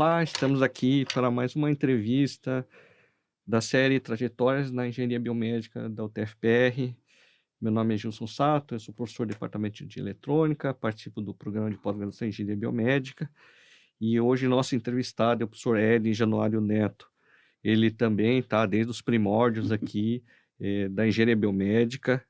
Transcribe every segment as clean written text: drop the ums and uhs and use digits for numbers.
Olá, estamos aqui para mais uma entrevista da série Trajetórias na Engenharia Biomédica da UTF-PR. Meu nome é Gilson Sato, eu sou professor do Departamento de Eletrônica, participo do programa de pós-graduação em Engenharia Biomédica, e hoje nosso entrevistado é o professor Hélio Januário Neto. Ele também está desde os primórdios aqui da Engenharia Biomédica.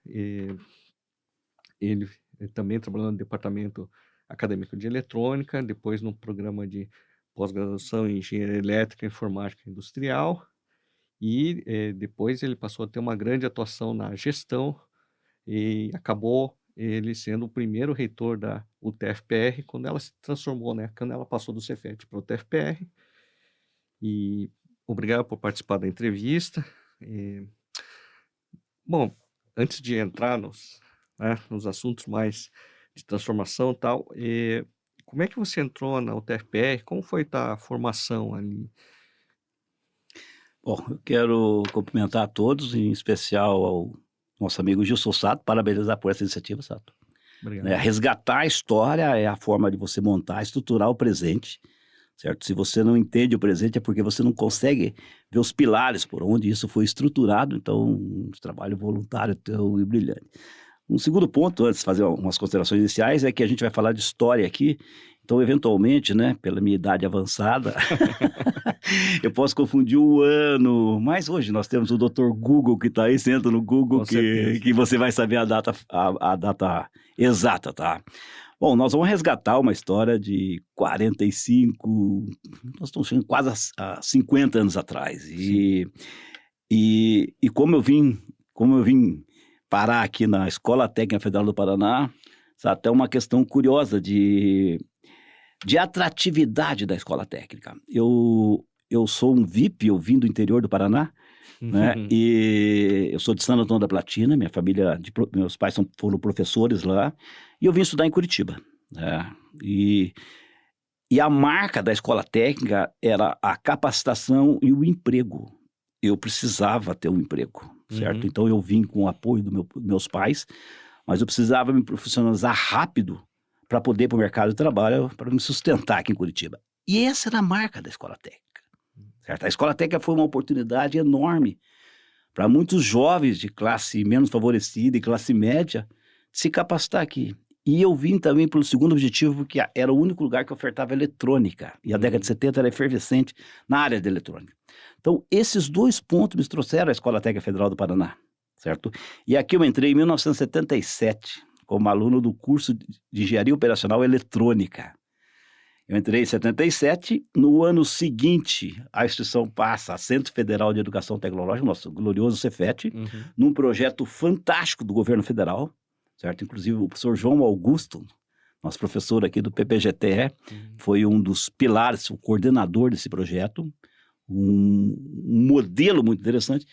Ele também trabalhou no Departamento Acadêmico de Eletrônica, depois no programa de pós-graduação em Engenharia Elétrica, Informática e Industrial, e depois ele passou a ter uma grande atuação na gestão e acabou ele sendo o primeiro reitor da UTF-PR quando ela se transformou, né? Quando ela passou do Cefet para o UTF-PR. E obrigado por participar da entrevista. Bom, antes de entrar nos assuntos mais de transformação e tal, como é que você entrou na UTF-PR? Como foi a formação ali? Bom, eu quero cumprimentar a todos, em especial ao nosso amigo Gilson Sato, parabenizar por essa iniciativa, Sato. Obrigado. Resgatar a história é a forma de você montar, estruturar o presente, certo? Se você não entende o presente é porque você não consegue ver os pilares por onde isso foi estruturado, então um trabalho voluntário teu e brilhante. Um segundo ponto, antes de fazer umas considerações iniciais, é que a gente vai falar de história aqui, então eventualmente, né, pela minha idade avançada, eu posso confundir o ano, mas hoje nós temos o Dr. Google que está aí, você entra no Google que você vai saber a data exata, tá? Bom, nós vamos resgatar uma história de 45, nós estamos chegando quase a 50 anos atrás, e como eu vim parar aqui na Escola Técnica Federal do Paraná, até uma questão curiosa de atratividade da escola técnica. Eu sou um VIP, eu vim do interior do Paraná, né? E eu sou de Santo Antônio da Platina, minha família, meus pais foram professores lá, e eu vim estudar em Curitiba, né? E a marca da escola técnica era a capacitação e o emprego. Eu precisava ter um emprego, certo? Então eu vim com o apoio dos meus pais, mas eu precisava me profissionalizar rápido para poder ir para o mercado de trabalho, para me sustentar aqui em Curitiba. E essa era a marca da escola técnica, certo? A escola técnica foi uma oportunidade enorme para muitos jovens de classe menos favorecida e classe média se capacitar aqui. E eu vim também pelo segundo objetivo, porque era o único lugar que ofertava eletrônica, e a década de 70 era efervescente na área de eletrônica. Então, esses dois pontos me trouxeram à Escola Técnica Federal do Paraná, certo? E aqui eu entrei em 1977, como aluno do curso de Engenharia Operacional Eletrônica. Eu entrei em 77, no ano seguinte a instituição passa a Centro Federal de Educação Tecnológica, nosso glorioso Cefet, num projeto fantástico do governo federal, certo? Inclusive o professor João Augusto, nosso professor aqui do PPGTE, foi um dos pilares, o coordenador desse projeto, um modelo muito interessante.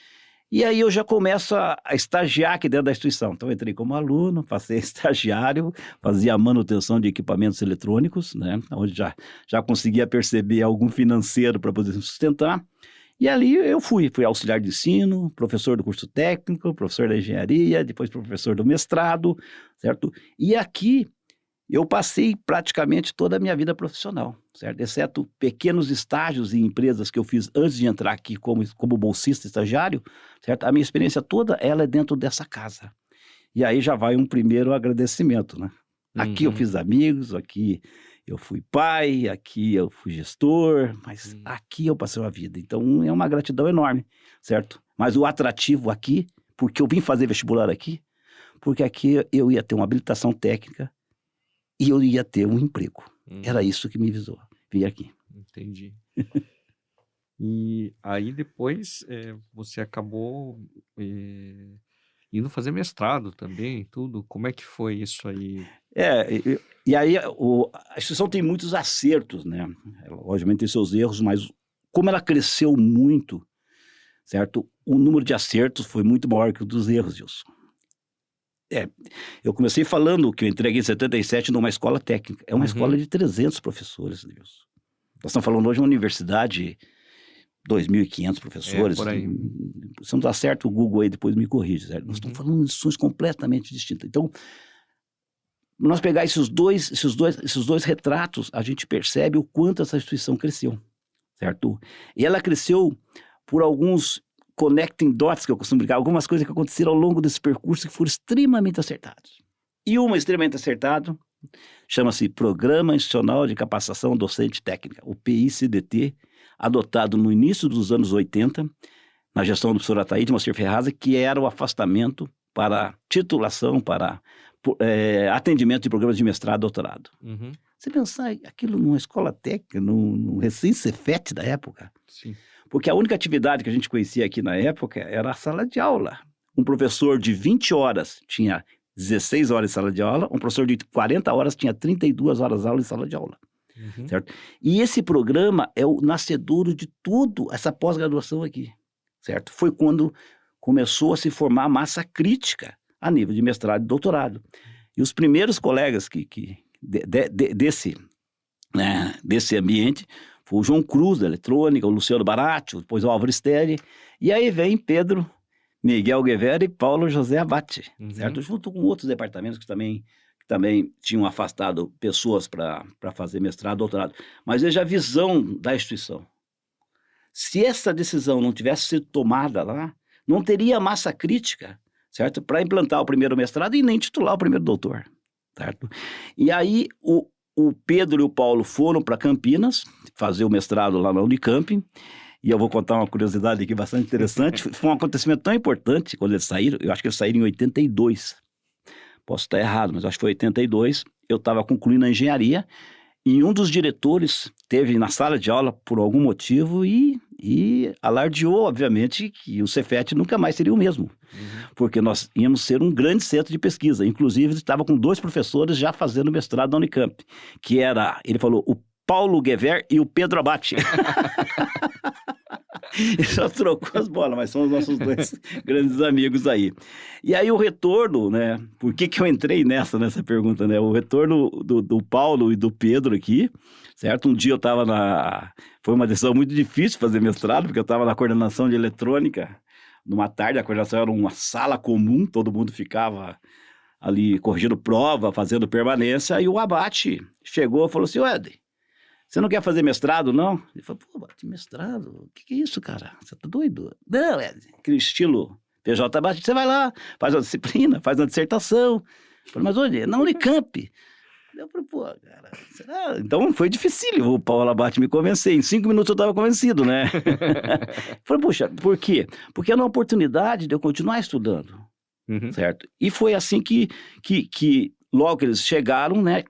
E aí eu já começo a estagiar aqui dentro da instituição. Então eu entrei como aluno, passei a estagiário, fazia a manutenção de equipamentos eletrônicos, né? Onde já conseguia perceber algum financeiro para poder sustentar. E ali eu fui auxiliar de ensino, professor do curso técnico, professor da engenharia, depois professor do mestrado, certo? E aqui eu passei praticamente toda a minha vida profissional, certo? Exceto pequenos estágios em empresas que eu fiz antes de entrar aqui como bolsista estagiário, certo? A minha experiência toda, ela é dentro dessa casa. E aí já vai um primeiro agradecimento, né? Aqui eu fiz amigos, aqui eu fui pai, aqui eu fui gestor, mas aqui eu passei uma vida. Então é uma gratidão enorme, certo? Mas o atrativo aqui, porque eu vim fazer vestibular aqui, porque aqui eu ia ter uma habilitação técnica, e eu ia ter um emprego. Era isso que me visou, vir aqui. Entendi. E aí depois você acabou indo fazer mestrado também, tudo. Como é que foi isso aí? E aí a instituição tem muitos acertos, né? Ela, obviamente tem seus erros, mas como ela cresceu muito, certo? O número de acertos foi muito maior que o dos erros, Gilson. Eu comecei falando que eu entrei aqui em 77 numa escola técnica. É uma escola de 300 professores, Deus. Nós estamos falando hoje de uma universidade, 2.500 professores. Por aí. Se não dá certo, o Google aí depois me corrige, certo? Nós estamos falando de instituições completamente distintas. Então, nós pegar esses dois retratos, a gente percebe o quanto essa instituição cresceu, certo? E ela cresceu por alguns connecting dots, que eu costumo brincar, algumas coisas que aconteceram ao longo desse percurso que foram extremamente acertadas. E uma extremamente acertada chama-se Programa Institucional de Capacitação Docente Técnica, o PICDT, adotado no início dos anos 80, na gestão do professor Ataíde Moacir Ferrazzi, que era o afastamento para titulação, para atendimento de programas de mestrado e doutorado. Uhum. Você pensar aquilo numa escola técnica, no recém-Cefet da época, Sim. porque a única atividade que a gente conhecia aqui na época era a sala de aula. Um professor de 20 horas tinha 16 horas de sala de aula, um professor de 40 horas tinha 32 horas de aula em sala de aula. Uhum. Certo? E esse programa é o nascedouro de tudo essa pós-graduação aqui, certo? Foi quando começou a se formar a massa crítica a nível de mestrado e doutorado. E os primeiros colegas desse ambiente foi o João Cruz, da eletrônica, o Luciano Baratti, depois o Álvaro Steri, e aí vem Pedro Miguel Guevara e Paulo José Abate, certo? Junto com outros departamentos que também tinham afastado pessoas para fazer mestrado, doutorado. Mas veja a visão da instituição. Se essa decisão não tivesse sido tomada lá, não teria massa crítica, certo? Para implantar o primeiro mestrado e nem titular o primeiro doutor, certo? E aí o Pedro e o Paulo foram para Campinas fazer o mestrado lá na Unicamp. E eu vou contar uma curiosidade aqui bastante interessante. Foi um acontecimento tão importante quando eles saíram. Eu acho que eles saíram em 82. Posso estar errado, mas acho que foi 82. Eu estava concluindo a engenharia e um dos diretores esteve na sala de aula por algum motivo e alardeou, obviamente, que o Cefet nunca mais seria o mesmo. Porque nós íamos ser um grande centro de pesquisa. Inclusive, estava com 2 professores já fazendo mestrado na Unicamp. Que era, ele falou, o Paulo Guevara e o Pedro Abate. Ele só trocou as bolas, mas são os nossos 2 grandes amigos aí. E aí o retorno, né? Por que eu entrei nessa pergunta, né? O retorno do Paulo e do Pedro aqui, certo? Um dia eu estava Foi uma decisão muito difícil fazer mestrado, porque eu estava na coordenação de eletrônica. Numa tarde, a coordenação era uma sala comum, todo mundo ficava ali corrigindo prova, fazendo permanência, e o Abate chegou e falou assim, Ed, você não quer fazer mestrado, não? Ele falou, pô, mestrado? O que é isso, cara? Você tá doido? Não, Ed, aquele estilo PJ Abate, você vai lá, faz uma disciplina, faz uma dissertação. Eu falei, mas onde? Na Unicamp. Eu falei, pô, cara, será? Então foi difícil o Paulo Abate me convencer. Em 5 minutos eu estava convencido, né? Falei, puxa, por quê? Porque era uma oportunidade de eu continuar estudando, certo? E foi assim que logo que eles chegaram, né?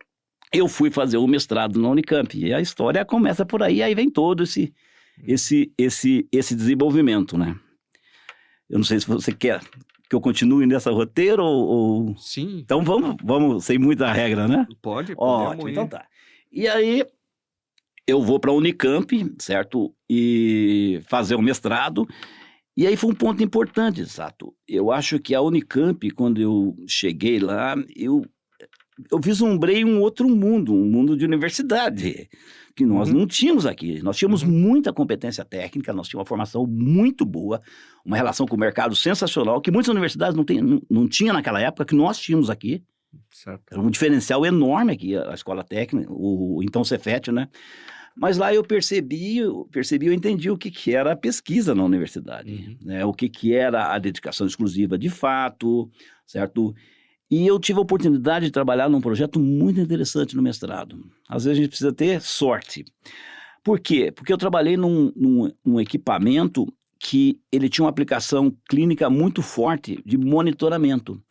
Eu fui fazer o mestrado na Unicamp. E a história começa por aí vem todo esse desenvolvimento, né? Eu não sei se você quer que eu continue nessa roteiro ou... Sim. Então vamos sem muita regra, né? Pode. Ótimo, então tá. E aí eu vou para a Unicamp, certo? E fazer o mestrado. E aí foi um ponto importante, Sato. Eu acho que a Unicamp, quando eu cheguei lá, eu vislumbrei um outro mundo, um mundo de universidade, que nós não tínhamos aqui. Nós tínhamos muita competência técnica, nós tínhamos uma formação muito boa, uma relação com o mercado sensacional, que muitas universidades não tinham naquela época, que nós tínhamos aqui. Certo. Era um diferencial enorme aqui, a escola técnica, então Cefet, né? Mas lá eu entendi o que era a pesquisa na universidade, né? O que era a dedicação exclusiva de fato, certo? E eu tive a oportunidade de trabalhar num projeto muito interessante no mestrado. Às vezes a gente precisa ter sorte. Por quê? Porque eu trabalhei num equipamento que ele tinha uma aplicação clínica muito forte de monitoramento.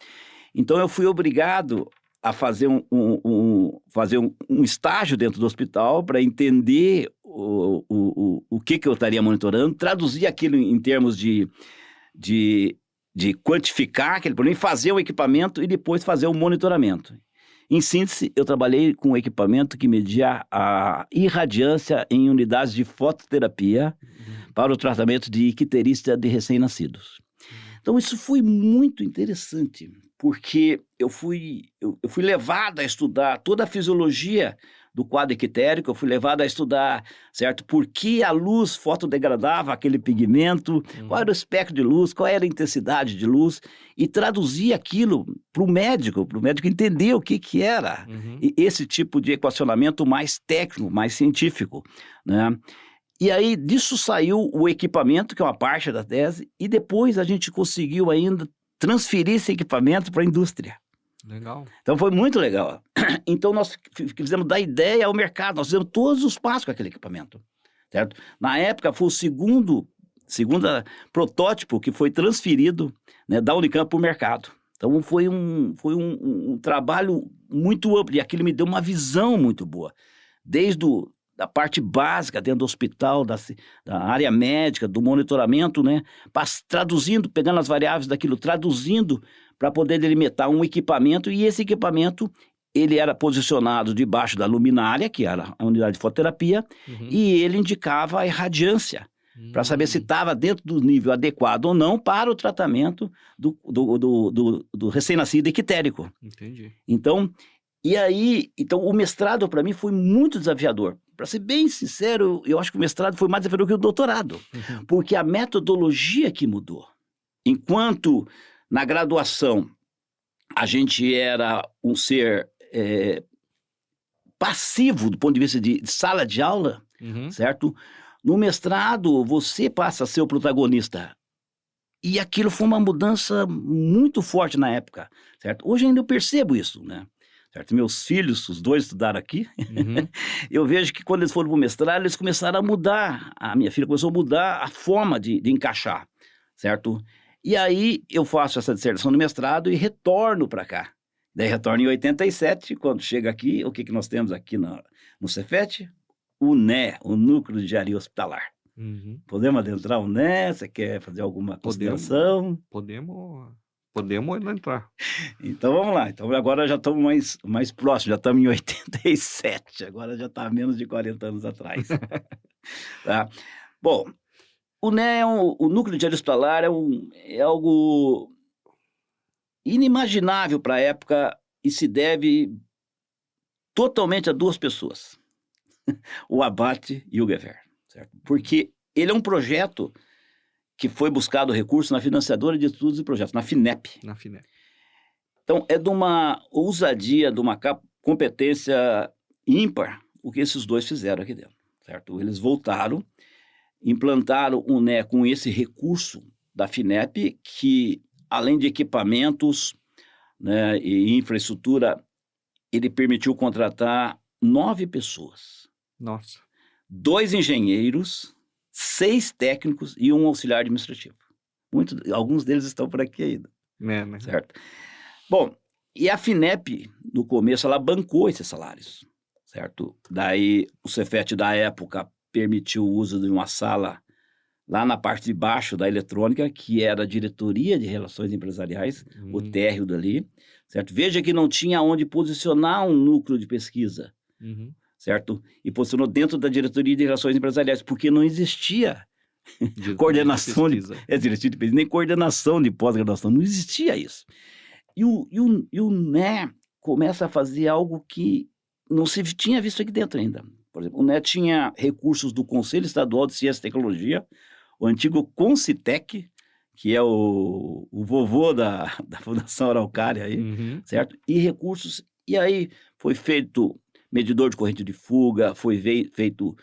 Então eu fui obrigado a fazer um estágio dentro do hospital para entender o que eu estaria monitorando, traduzir aquilo em termos de quantificar aquele problema, fazer o equipamento e depois fazer o monitoramento. Em síntese, eu trabalhei com um equipamento que media a irradiância em unidades de fototerapia para o tratamento de icterícia de recém-nascidos. Então, isso foi muito interessante, porque eu fui levado a estudar toda a fisiologia do quadro ictérico, eu fui levado a estudar, certo? Por que a luz fotodegradava aquele pigmento, qual era o espectro de luz, qual era a intensidade de luz, e traduzir aquilo para o médico entender o que era esse tipo de equacionamento mais técnico, mais científico, né? E aí disso saiu o equipamento, que é uma parte da tese, e depois a gente conseguiu ainda transferir esse equipamento para a indústria. Legal. Então foi muito legal. Então nós fizemos da ideia ao mercado, nós fizemos todos os passos com aquele equipamento, certo? Na época foi o segundo protótipo que foi transferido, né, da Unicamp para o mercado. Então foi um trabalho muito amplo, e aquilo me deu uma visão muito boa, desde da parte básica dentro do hospital, da área médica, do monitoramento, né? Traduzindo, pegando as variáveis daquilo, traduzindo para poder delimitar um equipamento, e esse equipamento, ele era posicionado debaixo da luminária, que era a unidade de fototerapia, e ele indicava a irradiância, para saber se estava dentro do nível adequado ou não para o tratamento do recém-nascido ictérico. Entendi. Então o mestrado para mim foi muito desafiador. Para ser bem sincero, eu acho que o mestrado foi mais desafiador que o doutorado, porque a metodologia que mudou. Enquanto na graduação a gente era um ser passivo do ponto de vista de sala de aula, certo? No mestrado você passa a ser o protagonista. E aquilo foi uma mudança muito forte na época, certo? Hoje ainda eu percebo isso, né? Certo? Meus filhos, os dois estudaram aqui, eu vejo que quando eles foram para o mestrado, eles começaram a mudar, a minha filha começou a mudar a forma de encaixar, certo? E aí eu faço essa dissertação do mestrado e retorno para cá. Daí retorno em 87, quando chega aqui, o que nós temos aqui no Cefet? O NE, o Núcleo de Engenharia Hospitalar. Podemos adentrar o NE? Você quer fazer alguma consideração? Podemos entrar. Então vamos lá. Então agora já estamos mais próximos, já estamos em 87, agora já está menos de 40 anos atrás. Tá? Bom, o NE, o Núcleo de Engenharia Hospitalar, é algo inimaginável para a época e se deve totalmente a duas pessoas, o Abate e o Gever, certo? Porque ele é um projeto que foi buscado recurso na Financiadora de Estudos e Projetos, na FINEP. Então, é de uma ousadia, de uma competência ímpar, o que esses dois fizeram aqui dentro, certo? Eles voltaram, implantaram o NE com esse recurso da FINEP, que, além de equipamentos, né, e infraestrutura, ele permitiu contratar 9 pessoas. Nossa. 2 engenheiros, 6 técnicos e um auxiliar administrativo. Alguns deles estão por aqui ainda. Né? Certo? Bom, e a FINEP, no começo, ela bancou esses salários, certo? Daí, o Cefet da época permitiu o uso de uma sala lá na parte de baixo da eletrônica, que era a Diretoria de Relações Empresariais, o térreo dali, certo? Veja que não tinha onde posicionar um núcleo de pesquisa, certo? E posicionou dentro da Diretoria de Relações Empresariais, porque não existia coordenação diretoria de pesquisa, nem coordenação de pós-graduação, não existia isso. E o NE começa a fazer algo que não se tinha visto aqui dentro ainda. Por exemplo, o NE tinha recursos do Conselho Estadual de Ciência e Tecnologia, o antigo Concitec, que é o vovô da Fundação Araucária aí, certo? E recursos, e aí foi feito medidor de corrente de fuga, foi feito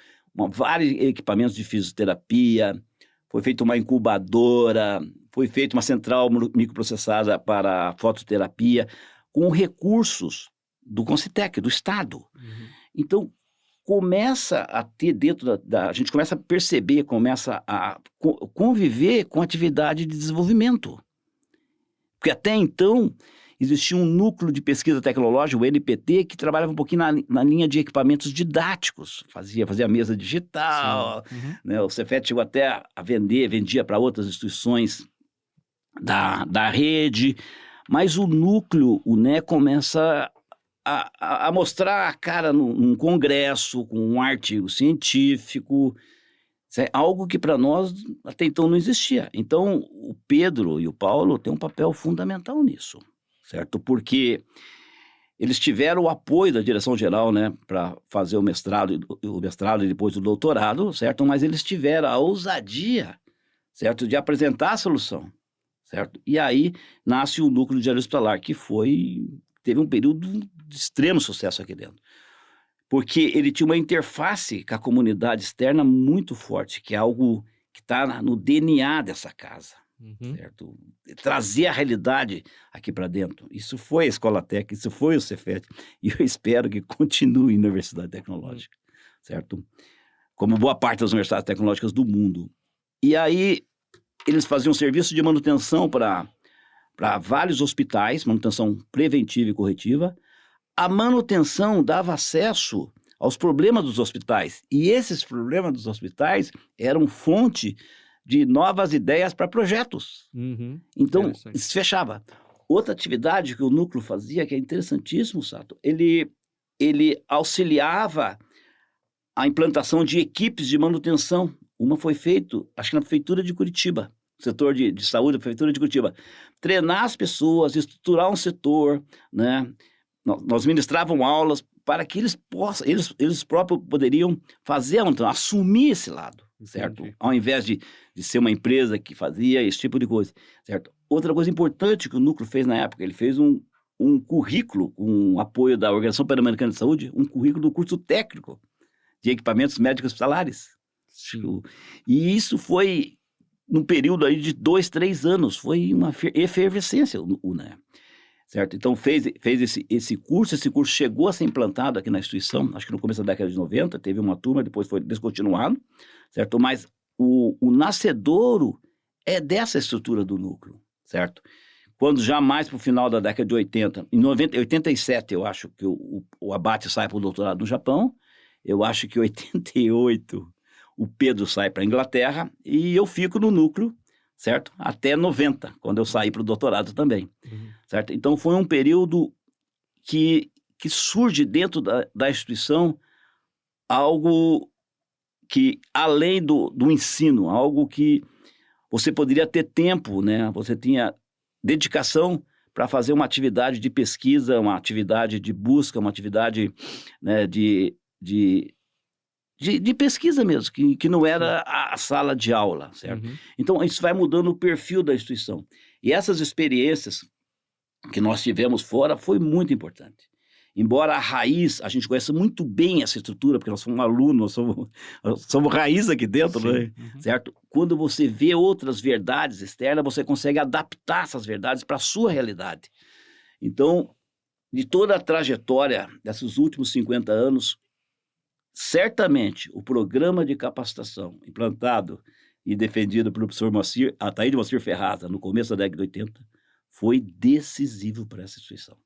vários equipamentos de fisioterapia, foi feita uma incubadora, foi feita uma central microprocessada para fototerapia, com recursos do Concitec, do Estado. Então, começa a ter dentro a gente começa a perceber, começa a conviver com atividade de desenvolvimento. Porque até então existia um núcleo de pesquisa tecnológica, o NPT, que trabalhava um pouquinho na linha de equipamentos didáticos, fazia mesa digital, né? O Cefet chegou até a vendia para outras instituições da rede, mas o núcleo, o NE, começa a mostrar a cara num congresso, com um artigo científico, algo que para nós até então não existia. Então, o Pedro e o Paulo têm um papel fundamental nisso, certo? Porque eles tiveram o apoio da direção-geral, né, para fazer o mestrado e depois o doutorado, certo? Mas eles tiveram a ousadia, certo, de apresentar a solução, certo? E aí nasce o Núcleo de Engenharia Hospitalar, que teve um período de extremo sucesso aqui dentro. porque ele tinha uma interface com a comunidade externa muito forte, que é algo que está no DNA dessa casa, certo? Trazer a realidade aqui para dentro. Isso foi a Escola Técnica, isso foi o Cefet, e eu espero que continue na Universidade Tecnológica, certo? Como boa parte das universidades tecnológicas do mundo. E aí eles faziam serviço de manutenção para vários hospitais, manutenção preventiva e corretiva. A manutenção dava acesso aos problemas dos hospitais, e esses problemas dos hospitais eram fonte de novas ideias para projetos. Então, se fechava. Outra atividade que o núcleo fazia, que é interessantíssimo, Sato, ele auxiliava a implantação de equipes de manutenção. Uma foi feita, acho que na Prefeitura de Curitiba, setor de saúde da Prefeitura de Curitiba. Treinar as pessoas, estruturar um setor, né? Nós ministrávamos aulas para que eles próprios poderiam fazer, então, assumir esse lado, certo? Entendi. Ao invés de ser uma empresa que fazia esse tipo de coisa, certo? Outra coisa importante que o núcleo fez na época, ele fez um currículo com apoio da Organização Pan-Americana de Saúde, um currículo do curso técnico de equipamentos médicos hospitalares. Sim. E isso foi num período aí de 2, 3 anos, foi uma efervescência, né? Certo? Então fez esse curso chegou a ser implantado aqui na instituição, acho que no começo da década de 90, teve uma turma, depois foi descontinuado, certo? Mas o nascedouro é dessa estrutura do núcleo, certo? Quando já mais para o final da década de 80, em 87 eu acho que o Abate sai para o doutorado no Japão, eu acho que em 88 o Pedro sai para a Inglaterra e eu fico no núcleo, certo? Até 90, quando eu saí para o doutorado também, certo? Então foi um período que surge dentro da instituição algo que, além do ensino, algo que você poderia ter tempo, né? Você tinha dedicação para fazer uma atividade de pesquisa, uma atividade de busca, uma atividade, né, de pesquisa mesmo, que não era a sala de aula, certo? Então, isso vai mudando o perfil da instituição. E essas experiências que nós tivemos fora foi muito importante. Embora a raiz, a gente conhece muito bem essa estrutura, porque nós somos alunos, nós somos raiz aqui dentro, né? Certo? Quando você vê outras verdades externas, você consegue adaptar essas verdades para a sua realidade. Então, de toda a trajetória desses últimos 50 anos, certamente o programa de capacitação implantado e defendido pelo professor Ataíde Moacir Ferraz, no começo da década de 80, foi decisivo para essa instituição.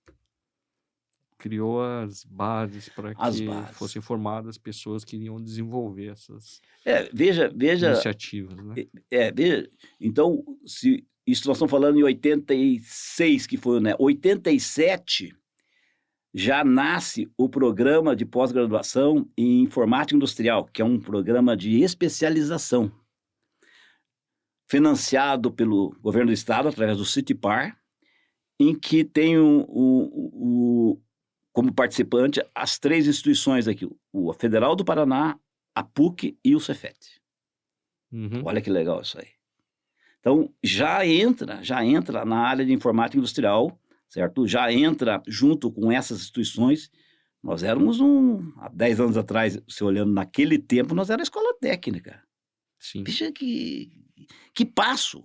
Criou as bases para que fossem formadas pessoas que iriam desenvolver essas iniciativas, né? Veja, então, se isso nós estamos falando em 86, que foi, né? 87 já nasce o programa de pós-graduação em informática industrial, que é um programa de especialização, financiado pelo governo do estado, através do CITIPAR, em que tem como participante as 3 instituições aqui, a Federal do Paraná, a PUC e o Cefet. Olha que legal isso aí. Então, já entra na área de informática industrial, certo? Já entra junto com essas instituições. Nós éramos há 10 anos atrás, se olhando naquele tempo, nós éramos a escola técnica. Sim. Veja que passo.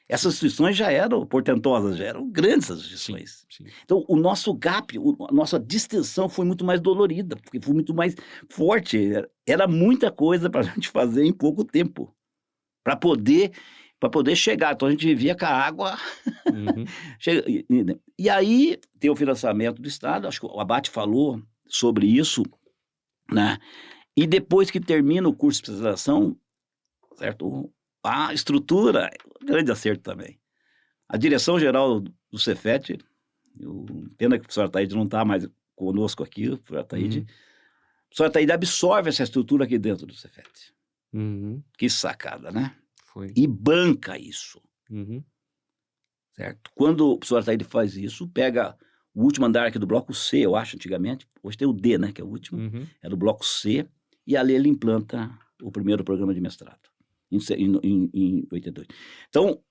Essas instituições já eram portentosas, já eram grandes essas instituições. Sim. Então, o nosso gap, a nossa distensão foi muito mais dolorida, porque foi muito mais forte. Era muita coisa para a gente fazer em pouco tempo, para poder chegar. Então, a gente vivia com a água. E aí, tem o financiamento do Estado, acho que o Abate falou sobre isso, né? E depois que termina o curso de especialização, certo? A estrutura, grande acerto também. A direção-geral do Cefet, pena que o professor Ataíde não está mais conosco aqui, o professor Ataíde. O professor Ataíde absorve essa estrutura aqui dentro do Cefet. Que sacada, né? Foi. E banca isso. Certo? Quando o professor Ataíde faz isso, pega o último andar aqui do bloco C, eu acho, antigamente, hoje tem o D, né, que é o último, é do bloco C, e ali ele implanta o primeiro programa de mestrado. Em 82. Então,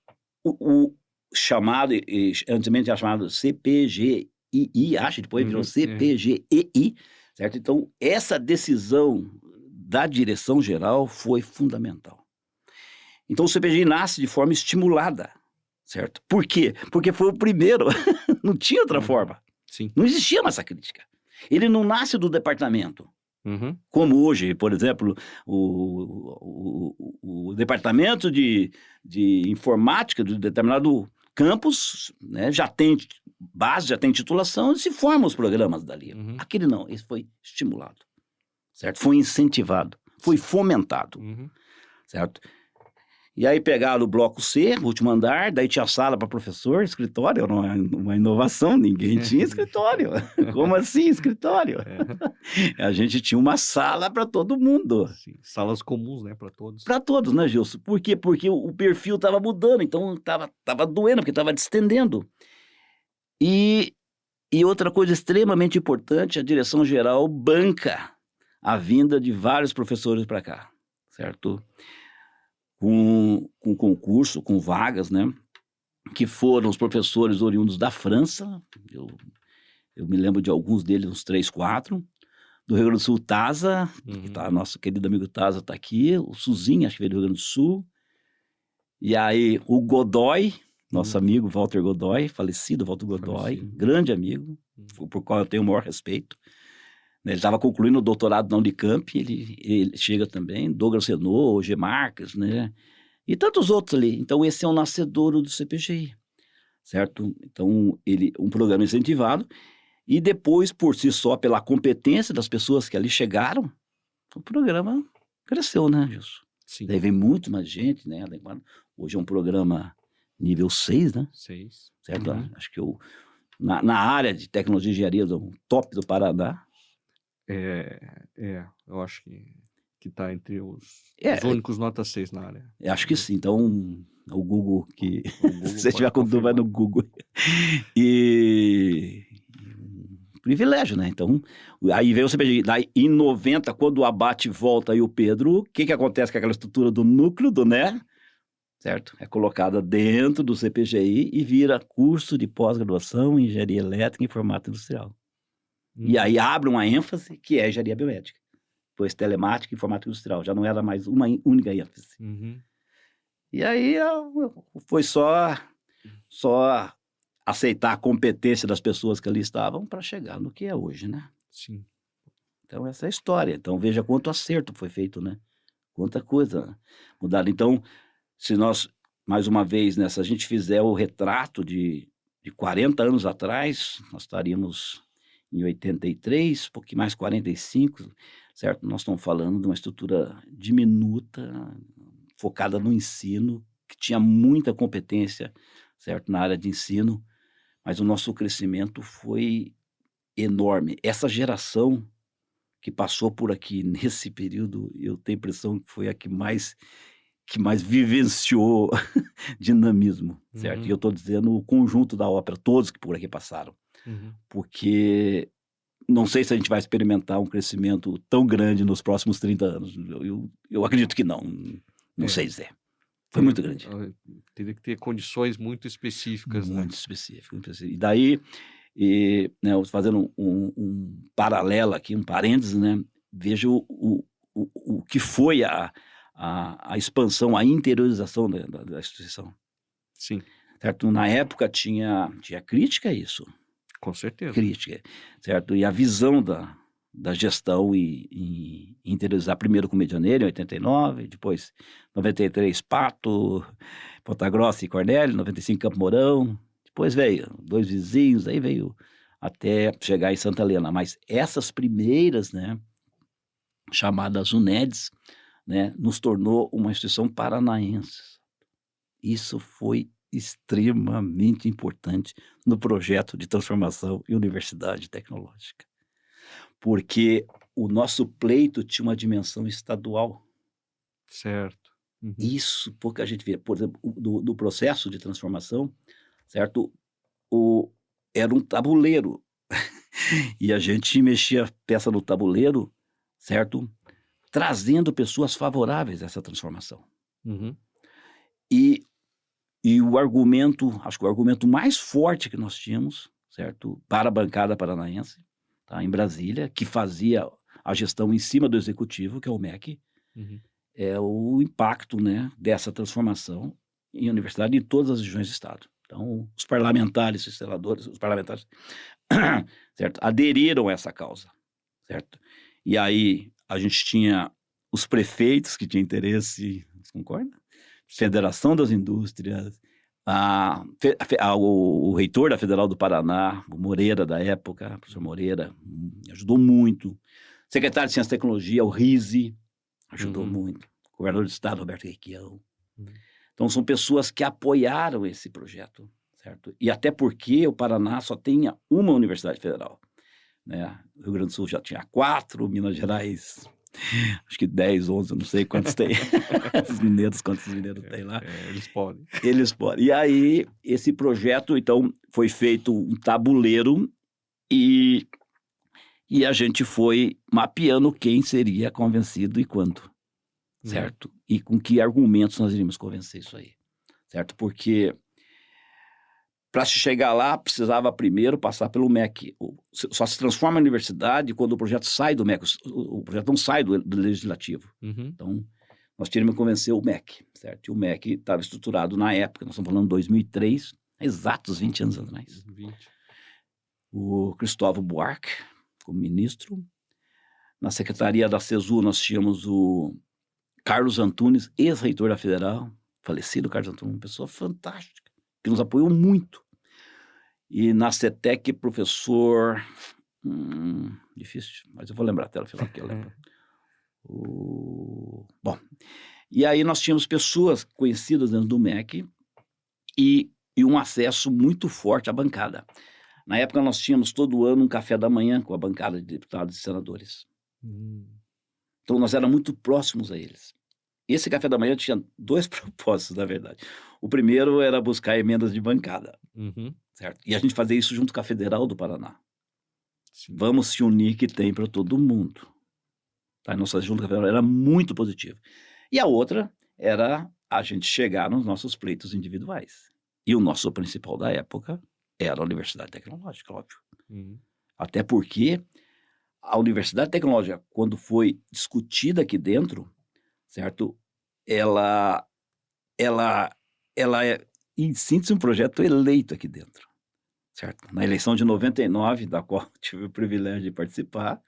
o chamado, antigamente era chamado CPGII, acho, depois virou CPGEI, certo? Então, essa decisão da direção geral foi fundamental. Então, o CPGI nasce de forma estimulada, certo? Por quê? Porque foi o primeiro, não tinha outra forma, Sim. não existia massa crítica. Ele não nasce do departamento, como hoje, por exemplo, o departamento de informática de determinado campus, né, já tem base, já tem titulação, e se formam os programas dali. Aquele não, esse foi estimulado, certo? Foi incentivado, foi fomentado, certo? E aí pegaram o bloco C, o último andar, daí tinha sala para professor, escritório, era uma inovação, ninguém tinha escritório. Como assim escritório? A gente tinha uma sala para todo mundo. Sim, salas comuns, né, para todos. Para todos, né, Gilson? Por quê? Porque o perfil estava mudando, então estava doendo, porque estava distendendo. E outra coisa extremamente importante, a direção geral banca a vinda de vários professores para cá, certo? Com concurso, com vagas, né? Que foram os professores oriundos da França, eu me lembro de alguns deles, uns 3, 4, do Rio Grande do Sul, Taza, que tá, nosso querido amigo Taza está aqui, o Suzinho, acho que veio do Rio Grande do Sul, e aí o Godoy, nosso amigo Walter Godoy, falecido Walter Godoy, grande amigo, por qual eu tenho o maior respeito. Ele estava concluindo o doutorado na Unicamp, ele chega também, Douglas Renault, G. Marques, né? E tantos outros ali. Então, esse é o nascedouro do CPGI, certo? Então, um programa incentivado, e depois, por si só, pela competência das pessoas que ali chegaram, o programa cresceu, né, Gilson? Sim. Daí vem muito mais gente, né? Hoje é um programa nível 6, né? 6. Certo? Acho que na área de tecnologia e engenharia, do top do Paraná. Eu acho que está entre os únicos nota 6 na área. Acho que sim. Então, o Google, se você tiver com dúvida, vai no Google. E privilégio, né? Então, aí veio o CPGI. Daí, em 90, quando o Abate volta e o Pedro, o que acontece com aquela estrutura do núcleo do NER? Certo? É colocada dentro do CPGI e vira curso de pós-graduação em engenharia elétrica e informática industrial. E aí abre uma ênfase que é engenharia biomédica. Depois telemática e informática industrial. Já não era mais uma única ênfase. E aí foi só aceitar a competência das pessoas que ali estavam para chegar no que é hoje, né? Sim. Então, essa é a história. Então, veja quanto acerto foi feito, né? Quanta coisa mudada. Então, se nós, mais uma vez, se a gente fizer o retrato de 40 anos atrás, nós estaríamos em 83, um pouquinho mais 45, certo? Nós estamos falando de uma estrutura diminuta, focada no ensino, que tinha muita competência, certo? Na área de ensino, mas o nosso crescimento foi enorme. Essa geração que passou por aqui nesse período, eu tenho a impressão que foi a que mais vivenciou dinamismo, certo? E eu estou dizendo o conjunto da ópera, todos que por aqui passaram. Porque não sei se a gente vai experimentar um crescimento tão grande nos próximos 30 anos. Eu acredito que não. Não sei dizer. Foi muito grande. Teria que ter condições muito específicas. Muito específicas. E daí, né, fazendo um paralelo aqui, um parênteses, né? Veja o que foi a expansão, a interiorização da instituição. Sim. Certo? Na época tinha crítica a isso. Com certeza. Crítica, certo? E a visão da gestão e interiorizar primeiro com Medianeira, em 89, depois 93 Pato, Ponta Grossa e Cornélio, 95 Campo Mourão, depois veio 2 vizinhos, aí veio até chegar em Santa Helena. Mas essas primeiras, né, chamadas UNEDs, né, nos tornou uma instituição paranaense. Isso foi extremamente importante no projeto de transformação e universidade tecnológica. Porque o nosso pleito tinha uma dimensão estadual. Certo. Isso pouca gente vê. Por exemplo, do processo de transformação, certo? Era um tabuleiro. E a gente mexia a peça no tabuleiro, certo? Trazendo pessoas favoráveis a essa transformação. E o argumento, acho que o argumento mais forte que nós tínhamos, certo? Para a bancada paranaense, tá, em Brasília, que fazia a gestão em cima do executivo, que é o MEC, Uhum. é o impacto, né, dessa transformação em universidade em todas as regiões do estado. Então, os parlamentares, os senadores, os parlamentares, certo, aderiram a essa causa, certo? E aí a gente tinha os prefeitos que tinham interesse, você concorda? Federação das Indústrias, o reitor da Federal do Paraná, o Moreira da época, o professor Moreira, ajudou muito. Secretário de Ciência e Tecnologia, o Rizzi, ajudou muito. Governador do Estado, Roberto Requião. Então, são pessoas que apoiaram esse projeto, certo? E até porque o Paraná só tinha uma universidade federal, né? O Rio Grande do Sul já tinha 4, Minas Gerais, acho que 10, 11, eu não sei quantos tem. Quantos mineiros tem lá. Eles podem. Eles podem. E aí, esse projeto, então, foi feito um tabuleiro e a gente foi mapeando quem seria convencido e quando. Certo? E com que argumentos nós iríamos convencer isso aí, certo? Porque para se chegar lá, precisava primeiro passar pelo MEC. Só se transforma a universidade quando o projeto sai do MEC, o projeto não sai do legislativo. Então, nós teríamos que convencer o MEC, certo? E o MEC estava estruturado na época, nós estamos falando de 2003, exatos 20 anos atrás. 20. O Cristóvão Buarque, como ministro. Na secretaria da CESU, nós tínhamos o Carlos Antunes, ex-reitor da Federal, falecido Carlos Antunes, uma pessoa fantástica, que nos apoiou muito. E na CETEC, professor... difícil, mas eu vou lembrar até o final que eu lembro. Bom, e aí nós tínhamos pessoas conhecidas dentro do MEC e um acesso muito forte à bancada. Na época, nós tínhamos todo ano um café da manhã com a bancada de deputados e senadores. Então, nós éramos muito próximos a eles. Esse café da manhã tinha 2 propósitos, na verdade. O primeiro era buscar emendas de bancada, certo? E a gente fazia isso junto com a Federal do Paraná. Sim. Vamos se unir que tem para todo mundo. Tá? Nossa junta com a Federal era muito positiva. E a outra era a gente chegar nos nossos pleitos individuais. E o nosso principal da época era a Universidade Tecnológica, óbvio. Até porque a Universidade Tecnológica, quando foi discutida aqui dentro, certo? Ela é, em síntese, um projeto eleito aqui dentro, certo? Na eleição de 99, da qual tive o privilégio de participar,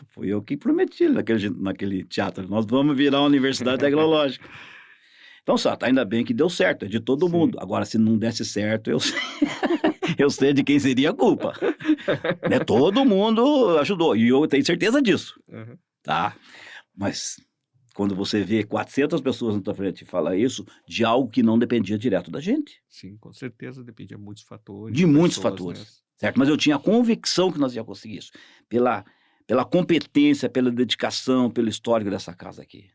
fui eu que prometi naquele teatro, nós vamos virar uma Universidade Tecnológica. Então, só, ainda bem que deu certo, é de todo mundo. Agora, se não desse certo, eu sei de quem seria a culpa. Né? Todo mundo ajudou, e eu tenho certeza disso. Tá? Mas quando você vê 400 pessoas na tua frente e fala isso de algo que não dependia direto da gente. Sim, com certeza dependia de muitos fatores. De muitos fatores, né? Certo? Mas eu tinha a convicção que nós ia conseguir isso. Pela competência, pela dedicação, pelo histórico dessa casa aqui.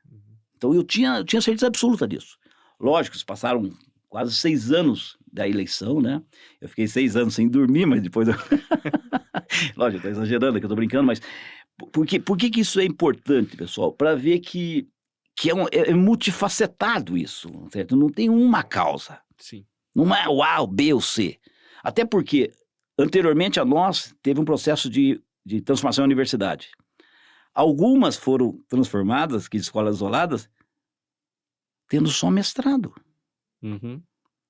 Então, eu tinha certeza absoluta disso. Lógico, se passaram quase 6 anos da eleição, né? Eu fiquei 6 anos sem dormir, mas depois eu... Lógico, estou exagerando aqui, eu estou brincando, mas... Por que isso é importante, pessoal? Para ver que é multifacetado isso, certo? Não tem uma causa. Sim. Não é o A, o B ou C. Até porque, anteriormente a nós, teve um processo de transformação da universidade. Algumas foram transformadas, que escolas isoladas, tendo só mestrado.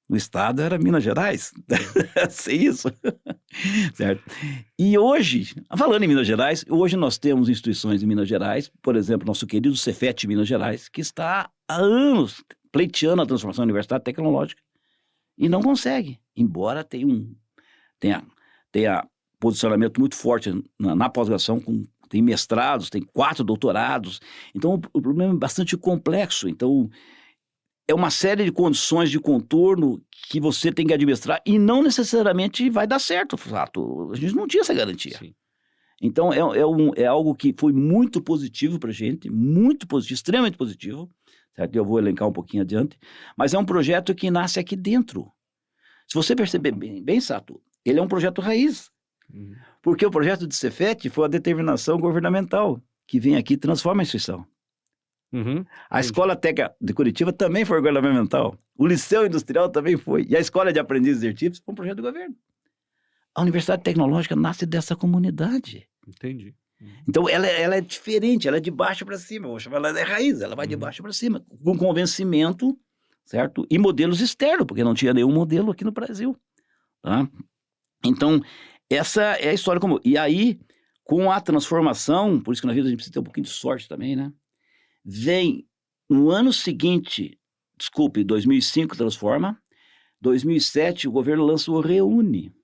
No estado era Minas Gerais, sei isso, certo? E hoje, falando em Minas Gerais, hoje nós temos instituições em Minas Gerais, por exemplo, nosso querido Cefet Minas Gerais, que está há anos pleiteando a transformação da Universidade Tecnológica e não consegue, embora tenha posicionamento muito forte na pós-graduação, tem mestrados, tem 4 doutorados, então o problema é bastante complexo, então... É uma série de condições de contorno que você tem que administrar e não necessariamente vai dar certo, fato. A gente não tinha essa garantia. Sim. Então, é algo que foi muito positivo para a gente, muito positivo, extremamente positivo, certo? Eu vou elencar um pouquinho adiante, mas é um projeto que nasce aqui dentro. Se você perceber bem, Sato, ele é um projeto raiz, porque o projeto de Cefet foi a determinação governamental que vem aqui e transforma a instituição. A Escola Técnica de Curitiba também foi governamental. O Liceu Industrial também foi. E a Escola de Aprendizes de Artífices foi um projeto do governo. A Universidade Tecnológica nasce dessa comunidade. Entendi. Então, ela é diferente, ela é de baixo para cima, eu vou chamar ela de raiz, ela vai de baixo para cima, com convencimento, certo? E modelos externos, porque não tinha nenhum modelo aqui no Brasil, tá? Então, essa é a história como... E aí, com a transformação, por isso que na vida a gente precisa ter um pouquinho de sorte também, né? Vem no ano seguinte, 2005 transforma, 2007 o governo lança o Reúne.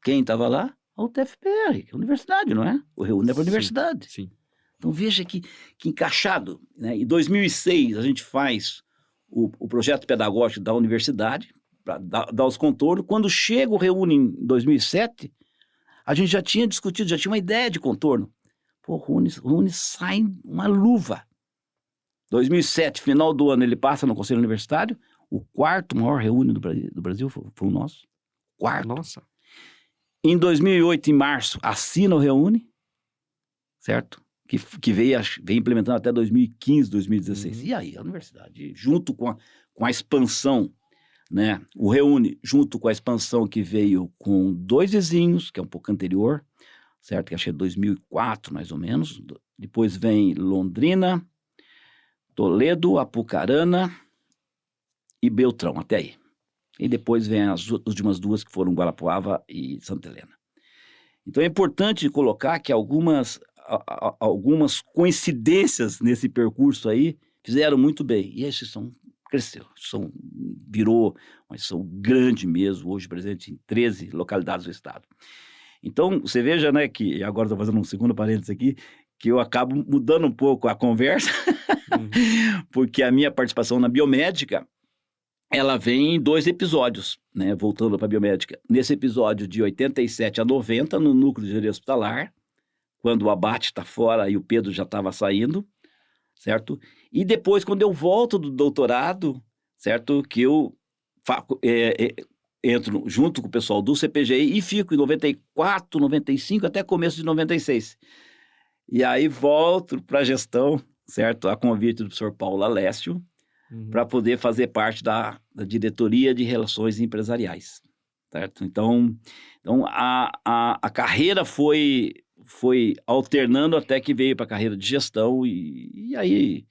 Quem estava lá? O TFPR, que é a universidade, não é? O Reúne é para a universidade. Sim. Então veja que encaixado, né? Em 2006 a gente faz o projeto pedagógico da universidade, para dar os contornos. Quando chega o Reúne em 2007, a gente já tinha discutido, já tinha uma ideia de contorno. Pô, o Reúne sai uma luva. 2007, final do ano, ele passa no Conselho Universitário, o quarto maior Reúne do Brasil foi o nosso. Quarto. Nossa. Em 2008, em março, assina o Reúne, certo? Que veio implementando até 2015, 2016. E aí, a universidade, junto com a expansão, né? O Reúne, junto com a expansão que veio com 2 vizinhos, que é um pouco anterior, certo? Que acho que é 2004, mais ou menos. Depois vem Londrina, Toledo, Apucarana e Beltrão, até aí. E depois vem as últimas 2 que foram Guarapuava e Santa Helena. Então é importante colocar que algumas coincidências nesse percurso aí fizeram muito bem. E a instituição cresceu, virou uma instituição grande mesmo, hoje presente em 13 localidades do estado. Então você veja, né, que agora estou fazendo um segundo parênteses aqui, que eu acabo mudando um pouco a conversa, porque a minha participação na biomédica, ela vem em 2 episódios, né? Voltando para a biomédica. Nesse episódio de 87 a 90, no núcleo de engenharia hospitalar, quando o Abate está fora e o Pedro já estava saindo, certo? E depois, quando eu volto do doutorado, certo? Que eu entro junto com o pessoal do CPGI e fico em 94, 95, até começo de 96. E aí volto para a gestão, certo? A convite do professor Paulo Alessio, para poder fazer parte da diretoria de relações empresariais, certo? Então a carreira foi alternando até que veio para a carreira de gestão e aí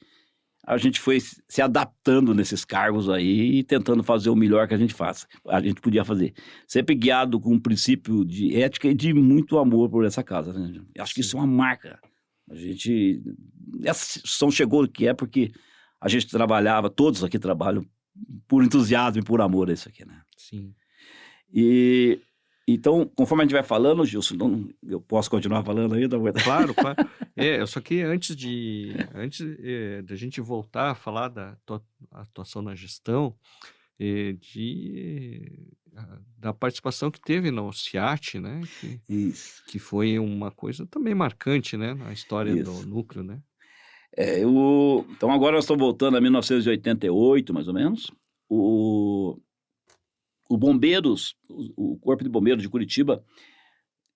a gente foi se adaptando nesses cargos aí e tentando fazer o melhor que a gente podia fazer. Sempre guiado com um princípio de ética e de muito amor por essa casa, né? Acho que isso é uma marca. Essa instituição chegou o que é porque a gente trabalhava, todos aqui trabalham por entusiasmo e por amor a isso aqui, né? Sim. E então, conforme a gente vai falando, Gilson, eu posso continuar falando ainda? Claro, claro. Eu só que antes da gente voltar a falar da atuação na gestão, da participação que teve no CIAT, né? Isso. Que foi uma coisa também marcante, né? Na história Isso. do núcleo, né? Então agora nós estamos voltando a 1988, mais ou menos. O Corpo de Bombeiros de Curitiba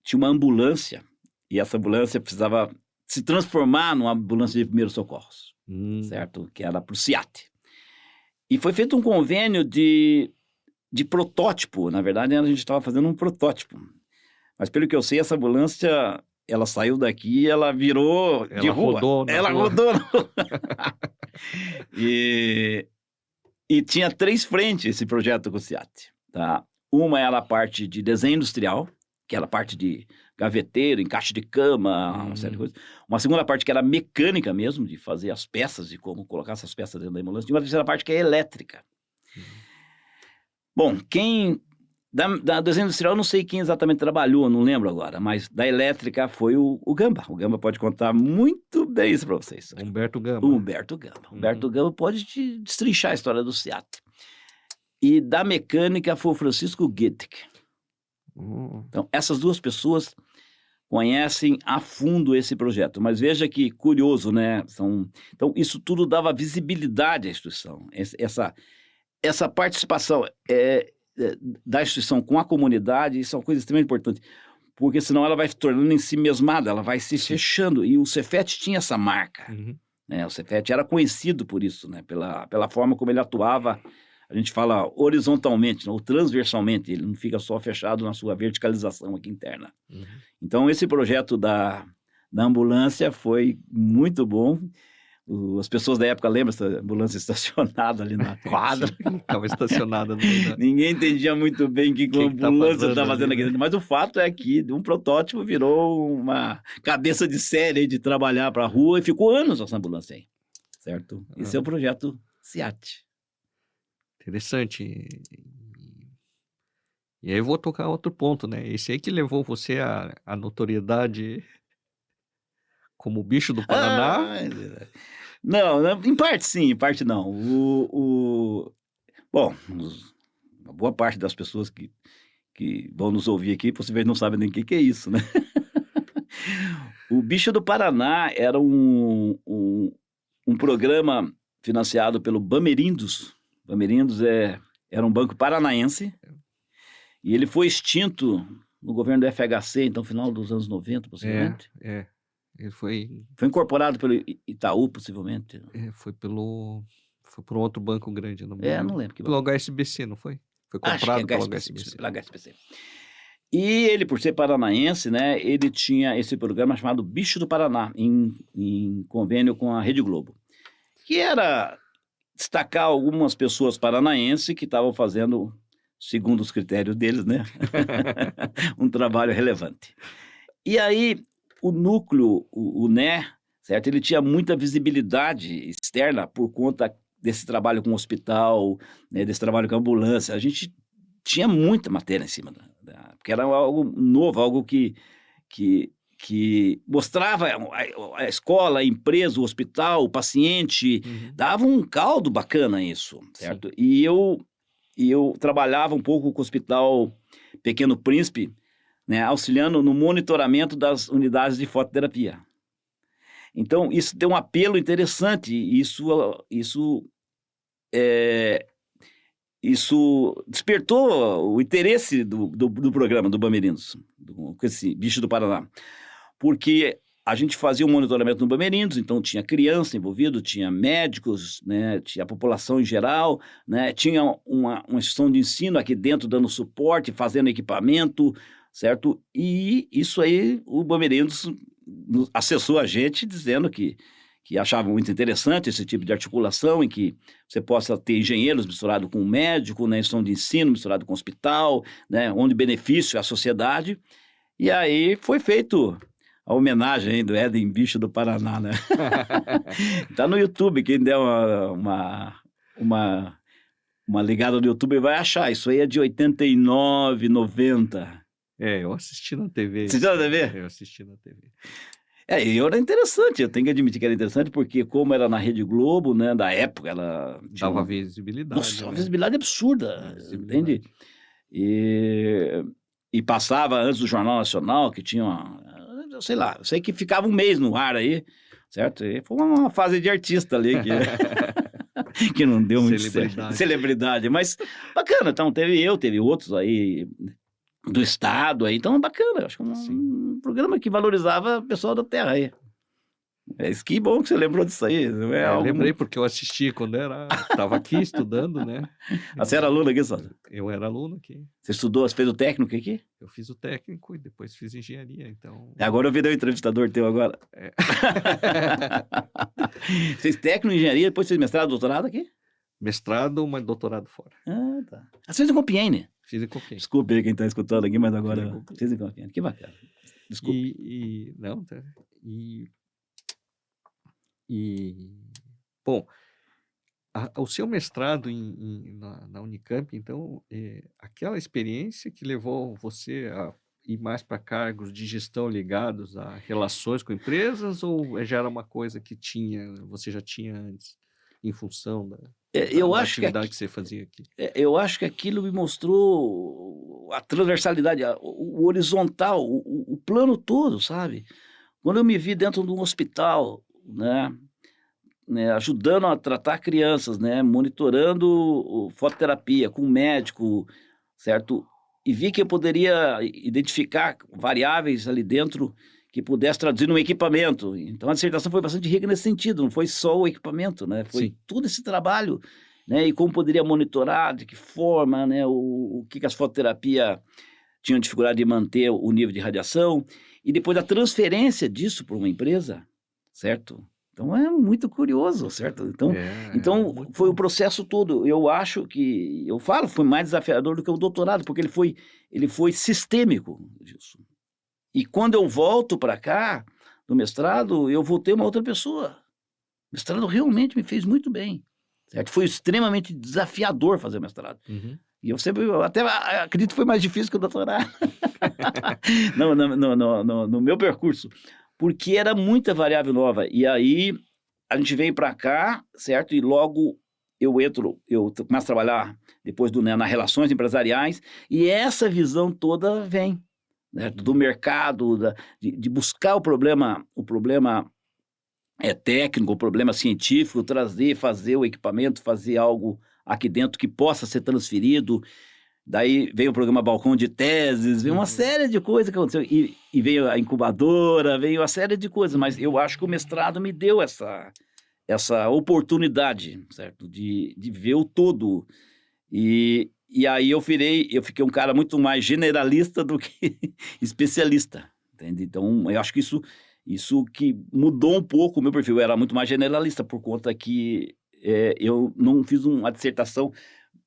tinha uma ambulância, e essa ambulância precisava se transformar numa ambulância de primeiros socorros, certo? Que era para o CIAT. E foi feito um convênio de protótipo, na verdade a gente estava fazendo um protótipo. Mas pelo que eu sei, essa ambulância, ela saiu daqui e ela virou de rua. Ela rodou. E tinha 3 frentes esse projeto com o CIAT. Tá? Uma era a parte de desenho industrial, que era a parte de gaveteiro, encaixe de cama, uma série de coisas. Uma segunda parte que era mecânica mesmo, de fazer as peças, de como colocar essas peças dentro da ambulância. E uma terceira parte que é elétrica. Bom, da desenho industrial, eu não sei quem exatamente trabalhou, não lembro agora, mas da elétrica foi o Gamba. O Gamba pode contar muito bem isso para vocês. Humberto Gamba. Humberto Gamba pode te destrinchar a história do CIAT. E da mecânica foi o Francisco Guettig. Então, essas 2 pessoas conhecem a fundo esse projeto. Mas veja que curioso, né? Então, isso tudo dava visibilidade à instituição. Essa participação da instituição com a comunidade, isso é uma coisa extremamente importante. Porque senão ela vai se tornando em si mesmada, ela vai se fechando. E o Cefet tinha essa marca. Né? O Cefet era conhecido por isso, né? Pela forma como ele atuava a gente fala horizontalmente, ou transversalmente, ele não fica só fechado na sua verticalização aqui interna. Uhum. Então, esse projeto da ambulância foi muito bom. As pessoas da época lembram essa ambulância estacionada ali na quadra. Ficava estacionada no meio da... Ninguém entendia muito bem o que a ambulância estava fazendo aqui dentro. Mas o fato é que um protótipo virou uma cabeça de série de trabalhar para a rua e ficou anos essa ambulância aí, certo? Esse é o projeto SEAT. Interessante. E aí eu vou tocar outro ponto, né? Esse aí que levou você à notoriedade como o bicho do Paraná. Não, em parte sim, em parte não. Bom, uma boa parte das pessoas que vão nos ouvir aqui possivelmente não sabem nem o que é isso, né? O Bicho do Paraná era um programa financiado pelo Bamerindos. Bamerindos era um banco paranaense e ele foi extinto no governo do FHC, então final dos anos 90, possivelmente. Ele foi incorporado pelo Itaú, possivelmente. Foi por um outro banco grande, não lembro. Pelo HSBC, não foi? Foi comprado pelo HSBC. Pelo HSBC. E ele, por ser paranaense, né, ele tinha esse programa chamado Bicho do Paraná, em convênio com a Rede Globo, que era destacar algumas pessoas paranaenses que estavam fazendo, segundo os critérios deles, né, um trabalho relevante. E aí, o núcleo, o NE, certo? Ele tinha muita visibilidade externa por conta desse trabalho com o hospital, né, desse trabalho com a ambulância. A gente tinha muita matéria em cima, porque era algo novo, algo que mostrava a escola, a empresa, o hospital, o paciente, dava um caldo bacana isso, certo? Sim. E eu trabalhava um pouco com o Hospital Pequeno Príncipe, né, auxiliando no monitoramento das unidades de fototerapia. Então, isso deu um apelo interessante, isso despertou o interesse do programa do Bamerindos, com esse Bicho do Paraná, porque a gente fazia um monitoramento no Bamerindos, então tinha criança envolvido, tinha médicos, né, tinha a população em geral, né, tinha uma instituição de ensino aqui dentro dando suporte, fazendo equipamento, certo? E isso aí o Bamerindos acessou a gente dizendo que achava muito interessante esse tipo de articulação em que você possa ter engenheiros misturado com médico, né, instituição de ensino misturado com hospital, né, onde benefício é a sociedade. E aí foi feito a homenagem aí do Éden Bicho do Paraná, né? Tá no YouTube, quem der uma ligada no YouTube vai achar. Isso aí é de 89, 90. Eu assisti na TV. Assistiu na TV? Eu assisti na TV. E era interessante, eu tenho que admitir que era interessante, porque como era na Rede Globo, né, da época, ela... Dava visibilidade. Nossa, uma visibilidade absurda, entende? E passava antes do Jornal Nacional, que tinha sei lá, eu sei que ficava um mês no ar aí, certo? E foi uma fase de artista ali, que não deu muito celebridade, mas bacana, então teve outros aí do estado aí, então bacana, acho que um programa que valorizava o pessoal da terra aí. Que bom que você lembrou disso aí. Não é algo... Lembrei porque eu assisti quando estava aqui estudando, né? Você era aluno aqui, Sandro? Eu era aluno aqui. Você estudou, você fez o técnico aqui? Eu fiz o técnico e depois fiz engenharia, então... Agora eu virei o entrevistador teu agora. Fez técnico em engenharia, depois fez mestrado, doutorado aqui? Mestrado, mas doutorado fora. Tá. Você fez em Compiègne? Fiz em Compiègne. Desculpe aí quem está escutando aqui, mas agora fiz em Compiègne. Que bacana. Desculpe. Bom, o seu mestrado na Unicamp, então, aquela experiência que levou você a ir mais para cargos de gestão ligados a relações com empresas, ou já era uma coisa que você já tinha antes, em função da atividade que você fazia aqui? Eu acho que aquilo me mostrou a transversalidade, o horizontal, o plano todo, sabe? Quando eu me vi dentro de um hospital, né, ajudando a tratar crianças, né, monitorando fototerapia com médico, certo? E vi que eu poderia identificar variáveis ali dentro que pudesse traduzir num equipamento. Então a dissertação foi bastante rica nesse sentido, não foi só o equipamento, né? Foi todo esse trabalho né? E como poderia monitorar, de que forma, né? O que as fototerapias tinham dificuldade de manter o nível de radiação, e depois a transferência disso para uma empresa, certo? Então é muito curioso, certo? Então muito foi o bom. processo todo. Eu acho que, eu falo, foi mais desafiador do que o doutorado, porque ele foi sistêmico disso. E quando eu volto para cá, no mestrado, eu voltei uma outra pessoa. O mestrado realmente me fez muito bem, certo? Foi extremamente desafiador fazer o mestrado. Uhum. E eu até acredito que foi mais difícil que o doutorado. No meu percurso. Porque era muita variável nova. E aí a gente veio para cá, certo? E logo eu começo a trabalhar depois nas relações empresariais, e essa visão toda vem, né, do mercado, de buscar o problema técnico, o problema científico, fazer o equipamento, fazer algo aqui dentro que possa ser transferido. Daí veio o programa Balcão de Teses, veio uma série de coisas que aconteceu, e veio a incubadora, veio uma série de coisas, mas eu acho que o mestrado me deu essa oportunidade, certo? De ver o todo. E aí eu fiquei um cara muito mais generalista do que especialista, entende? Então, eu acho que isso que mudou um pouco o meu perfil. Eu era muito mais generalista, por conta que eu não fiz uma dissertação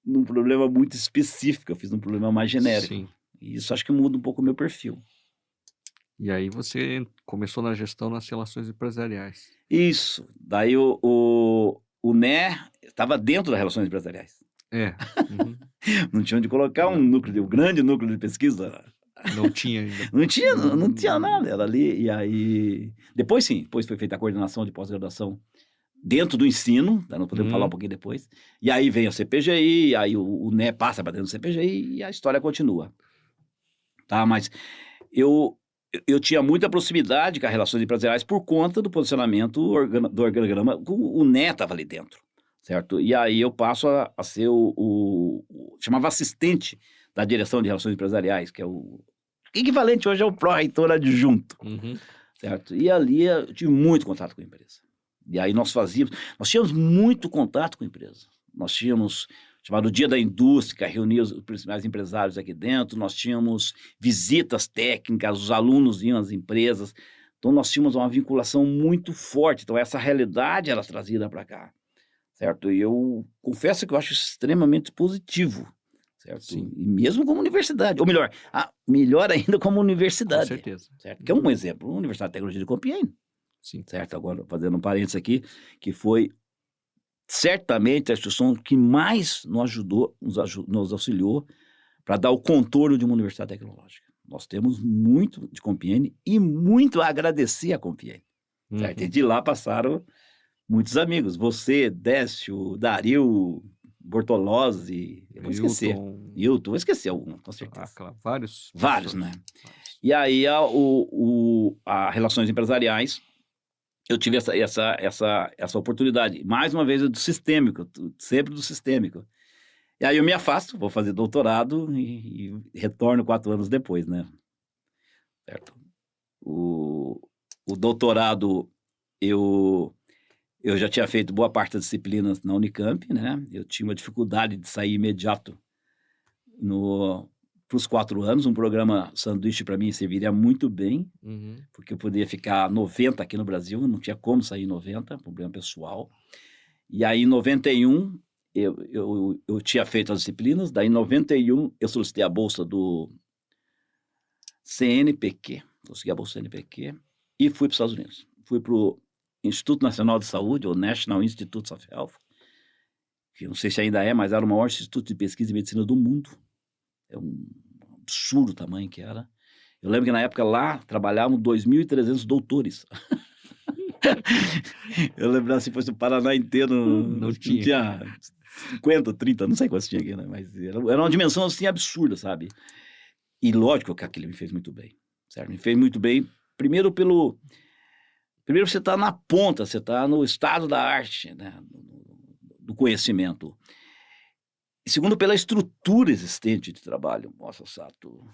num problema muito específico, eu fiz um problema mais genérico. Sim. E isso acho que muda um pouco o meu perfil. E aí você começou na gestão nas relações empresariais. Isso. Daí o NE estava dentro das relações empresariais. Uhum. Não tinha onde colocar um grande núcleo de pesquisa. Não tinha ainda. Não tinha nada, era ali. E aí, depois foi feita a coordenação de pós-graduação dentro do ensino, não podemos falar um pouquinho depois. E aí vem a CPGI, aí o NE passa para dentro do CPGI e a história continua. Tá? Mas eu tinha muita proximidade com as relações empresariais por conta do posicionamento do organograma. O NE estava ali dentro, certo? E aí eu passo a ser chamava assistente da direção de relações empresariais, que é o equivalente hoje ao pró-reitor adjunto, certo? E ali eu tive muito contato com a empresa. E aí nós tínhamos muito contato com a empresa. Nós tínhamos chamado Dia da Indústria, reunia os principais empresários aqui dentro, nós tínhamos visitas técnicas, os alunos iam às empresas, então nós tínhamos uma vinculação muito forte, então essa realidade era trazida para cá, certo? E eu confesso que eu acho extremamente positivo, certo? Sim. E mesmo como universidade, ou melhor ainda como universidade. Com certeza. Certo? Que é um exemplo, a Universidade de Tecnologia de Compiègne. Sim. Certo? Agora, fazendo um parênteses aqui, que foi certamente a instituição que mais nos auxiliou para dar o contorno de uma universidade tecnológica. Nós temos muito de Compiègne e muito a agradecer a Compiègne. Certo? E de lá passaram muitos amigos. Você, Décio, Dario, Bortolozzi, eu vou esquecer. Hilton, vou esquecer algum, com certeza. Claro, vários, né? Vários. E aí, a Relações Empresariais, eu tive essa oportunidade. Mais uma vez, do sistêmico, sempre do sistêmico. E aí eu me afasto, vou fazer doutorado e retorno 4 anos depois, né? Certo? O doutorado, eu já tinha feito boa parte das disciplinas na Unicamp, né? Eu tinha uma dificuldade de sair imediato para os 4 anos. Um programa sanduíche para mim serviria muito bem, porque eu poderia ficar 90 aqui no Brasil, não tinha como sair 90, problema pessoal. E aí, em 91, eu tinha feito as disciplinas, daí em 91 eu solicitei a bolsa do CNPq, consegui a bolsa do CNPq e fui para os Estados Unidos. Fui para o Instituto Nacional de Saúde, ou National Institutes of Health, que eu não sei se ainda é, mas era o maior instituto de pesquisa e medicina do mundo. É um absurdo o tamanho que era. Eu lembro que na época lá trabalhavam 2.300 doutores. Eu lembro assim, fosse o Paraná inteiro, não tinha 50, 30, não sei quantos tinha aqui, né? Mas era uma dimensão assim absurda, sabe? E lógico que aquilo me fez muito bem, certo? Me fez muito bem, primeiro você está na ponta, você está no estado da arte, né? Do conhecimento. E segundo, pela estrutura existente de trabalho. Nossa, Sato,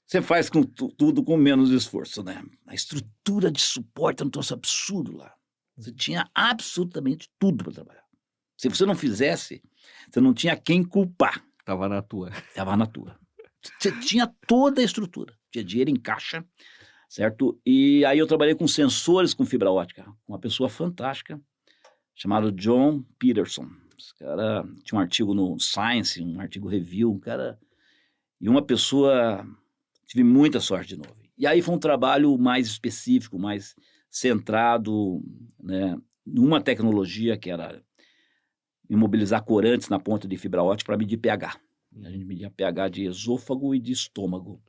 você faz tudo com menos esforço, né? A estrutura de suporte é um troço absurdo lá. Você tinha absolutamente tudo para trabalhar. Se você não fizesse, você não tinha quem culpar. Estava na tua. Estava na tua. Você tinha toda a estrutura. Tinha dinheiro em caixa, certo? E aí eu trabalhei com sensores com fibra ótica. Uma pessoa fantástica, chamado John Peterson. Esse cara tinha um artigo no Science, um artigo Review, um cara... E uma pessoa... Tive muita sorte de novo. E aí foi um trabalho mais específico, mais centrado, né, numa tecnologia que era imobilizar corantes na ponta de fibra ótica para medir pH. A gente media pH de esôfago e de estômago.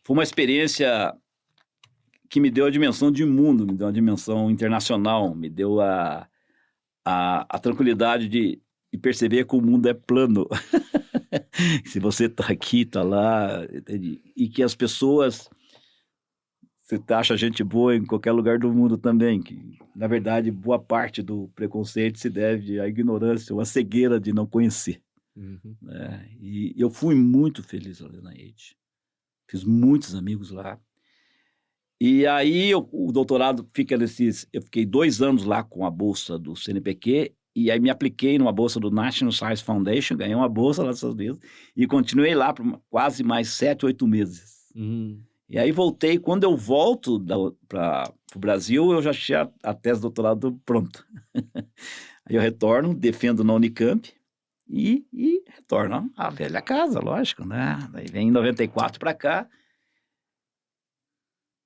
Foi uma experiência que me deu a dimensão de mundo, me deu uma dimensão internacional, me deu a tranquilidade de perceber que o mundo é plano. Se você está aqui, está lá, entende? E que as pessoas... Você acha gente boa em qualquer lugar do mundo também, que, na verdade, boa parte do preconceito se deve à ignorância ou à cegueira de não conhecer. Né? E eu fui muito feliz ali na EIT. Fiz muitos amigos lá. E aí o doutorado fica nesses... Eu fiquei 2 anos lá com a bolsa do CNPq, e aí me apliquei numa bolsa do National Science Foundation, ganhei uma bolsa lá dos Estados Unidos, e continuei lá por quase mais 7, 8 meses. E aí voltei, quando eu volto para o Brasil, eu já tinha a tese de doutorado pronta. Aí eu retorno, defendo na Unicamp e retorno à velha casa, lógico, né? Daí vem em 94 para cá,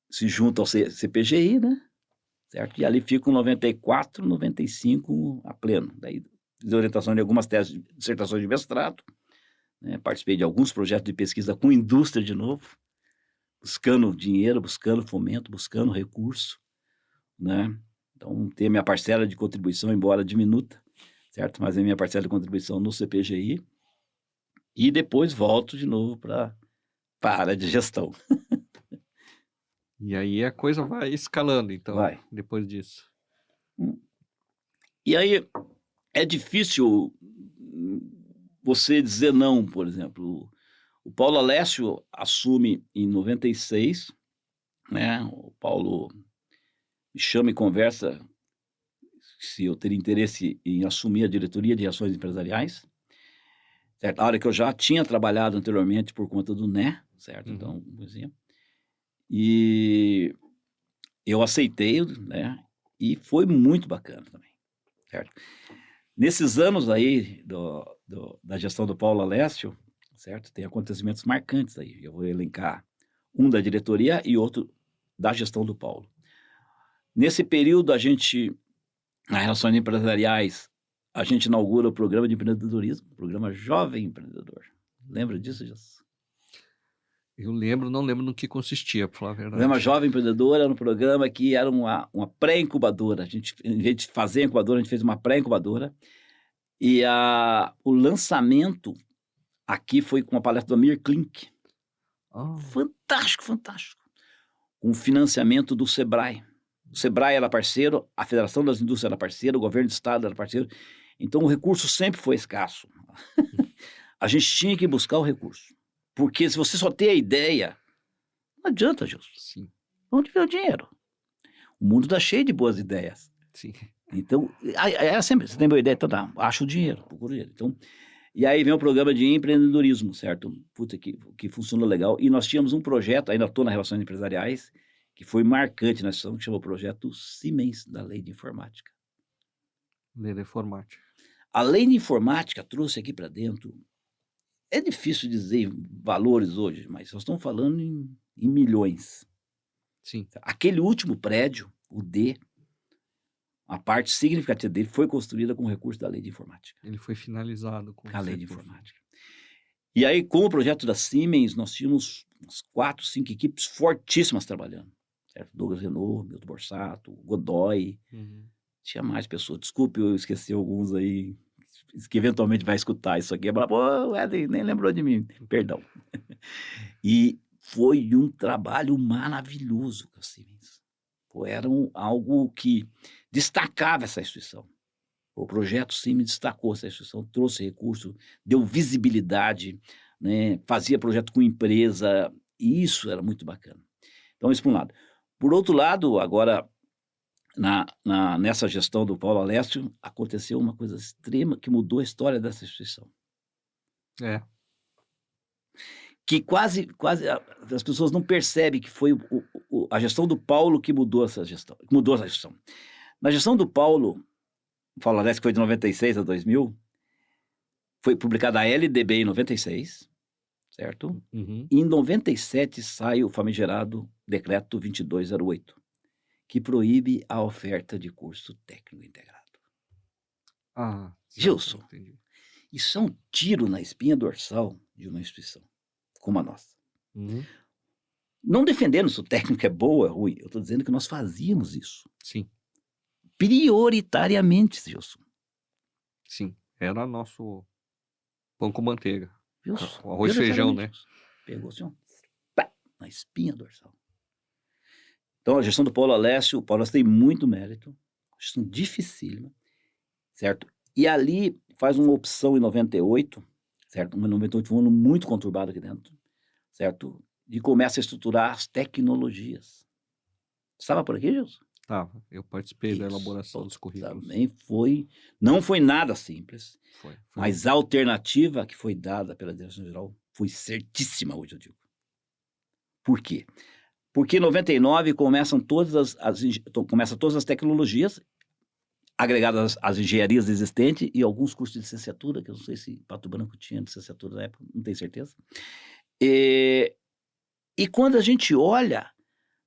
se junta ao CPGI, né? Certo? E ali fico em 94, 95 a pleno. Daí fiz orientação de algumas teses, dissertações de mestrado, né? Participei de alguns projetos de pesquisa com indústria de novo, buscando dinheiro, buscando fomento, buscando recurso, né? Então, ter minha parcela de contribuição, embora diminuta, certo? Mas é minha parcela de contribuição no CPGI. E depois volto de novo para a área de gestão. E aí a coisa vai escalando, então, Vai. depois disso. E aí é difícil você dizer não, por exemplo. O Paulo Alessio assume em 96, né? O Paulo me chama e conversa se eu teria interesse em assumir a diretoria de relações empresariais, certo? A hora que eu já tinha trabalhado anteriormente por conta do NE, certo? Então, por exemplo. E eu aceitei, né? E foi muito bacana também, certo? Nesses anos aí da gestão do Paulo Alessio, certo? Tem acontecimentos marcantes aí. Eu vou elencar um da diretoria e outro da gestão do Paulo. Nesse período, nas relações empresariais, a gente inaugura o programa de empreendedorismo, o programa Jovem Empreendedor. Lembra disso, Jesus? Eu lembro, não lembro no que consistia, para falar a O verdade. programa Jovem Empreendedor era um programa que era uma pré-incubadora. A gente, em vez de fazer a incubadora, a gente fez uma pré-incubadora. E o lançamento aqui foi com a palestra do Amir Klink. Fantástico, fantástico. Com o financiamento do Sebrae. O Sebrae era parceiro, a Federação das Indústrias era parceiro, o governo do estado era parceiro. Então o recurso sempre foi escasso. A gente tinha que buscar o recurso. Porque se você só tem a ideia, não adianta, Gilson. Sim. Onde vem o dinheiro? O mundo está cheio de boas ideias. Sim. Então, é sempre, você tem boa ideia, então tá, acha o dinheiro, procura o dinheiro. Então, e aí vem o programa de empreendedorismo, certo? Puta, que funcionou legal. E nós tínhamos um projeto, ainda estou nas relações empresariais, que foi marcante na situação, que chama o projeto Siemens da Lei de Informática. Lei da Informática. A Lei de Informática trouxe aqui para dentro, é difícil dizer valores hoje, mas nós estamos falando em milhões. Sim. Aquele último prédio, o D, a parte significativa dele foi construída com recurso da Lei de Informática. Ele foi finalizado com a Lei de Informática. E aí, com o projeto da Siemens, nós tínhamos umas 4, 5 equipes fortíssimas trabalhando. Certo? Douglas Renault, Milton Borsato, Godoy. Tinha mais pessoas. Desculpe, eu esqueci alguns aí, que eventualmente vai escutar isso aqui. Pô, o Eden nem lembrou de mim. Perdão. E foi um trabalho maravilhoso com a Siemens. Era algo que destacava essa instituição. O projeto Siemens destacou essa instituição, trouxe recurso, deu visibilidade, né, fazia projeto com empresa, e isso era muito bacana. Então, isso por um lado. Por outro lado, agora, nessa gestão do Paulo Alessio, aconteceu uma coisa extrema que mudou a história dessa instituição. É. Que quase as pessoas não percebem que foi a gestão do Paulo que mudou essa gestão. Mudou essa gestão. Na gestão do Paulo Alessio, que foi de 96 a 2000, foi publicada a LDB em 96, certo? Uhum. E em 97 sai o famigerado Decreto 2208, que proíbe a oferta de curso técnico integrado. Ah, Gilson, entendi. isso é um tiro na espinha dorsal de uma instituição como a nossa. Uhum. Não defendendo se o técnico é bom ou é ruim, eu estou dizendo que nós fazíamos isso. Sim. Prioritariamente, Gilson. Sim, era nosso pão com manteiga. Gilson, O arroz e feijão, né? Pegou assim, pá, na espinha dorsal. Então, a gestão do Paulo Alessio tem muito mérito, gestão dificílima, certo? E ali faz uma opção em 98, certo? 98 foi um ano muito conturbado aqui dentro, certo? E começa a estruturar as tecnologias. Estava por aqui, Gilson? Estava. Eu participei da elaboração dos currículos. Também não foi nada simples, Foi. mas a alternativa que foi dada pela direção-geral foi certíssima, hoje eu digo. Por quê? Porque em 99 começam todas as tecnologias agregadas às engenharias existentes e alguns cursos de licenciatura, que eu não sei se Pato Branco tinha licenciatura na época, não tenho certeza. E quando a gente olha,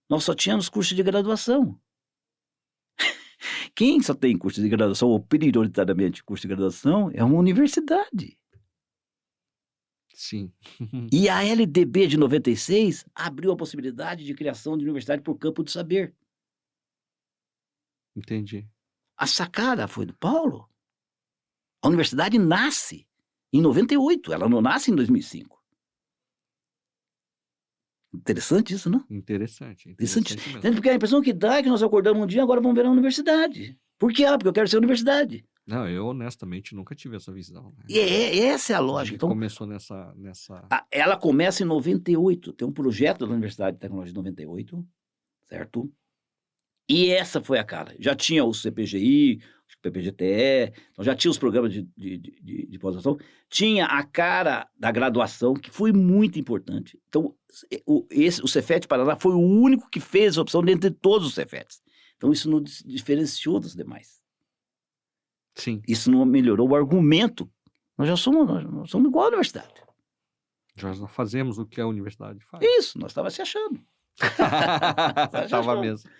nós só tínhamos curso de graduação. Quem só tem curso de graduação, ou prioritariamente curso de graduação, é uma universidade. Sim. E a LDB de 96 abriu a possibilidade de criação de universidade por campo de saber. Entendi. A sacada foi do Paulo. A universidade nasce em 98, ela não nasce em 2005. Interessante isso, não? Interessante mesmo. Porque a impressão que dá é que nós acordamos um dia e agora vamos ver a universidade. Por quê? Porque eu quero ser universidade. Não, eu honestamente nunca tive essa visão. Né? E essa é a lógica. Então, começou nessa... Ela começa em 98, tem um projeto da Universidade de Tecnologia de 98, certo? E essa foi a cara. Já tinha o CPGI, o PPGTE, então já tinha os programas de pós-graduação, tinha a cara da graduação, que foi muito importante. Então, o Cefet Paraná foi o único que fez a opção dentre todos os Cefetes. Então, isso nos diferenciou dos demais. Sim. Isso não melhorou o argumento. Nós somos igual à universidade. Nós não fazemos o que a universidade faz. Isso, nós estávamos se achando. Estava mesmo.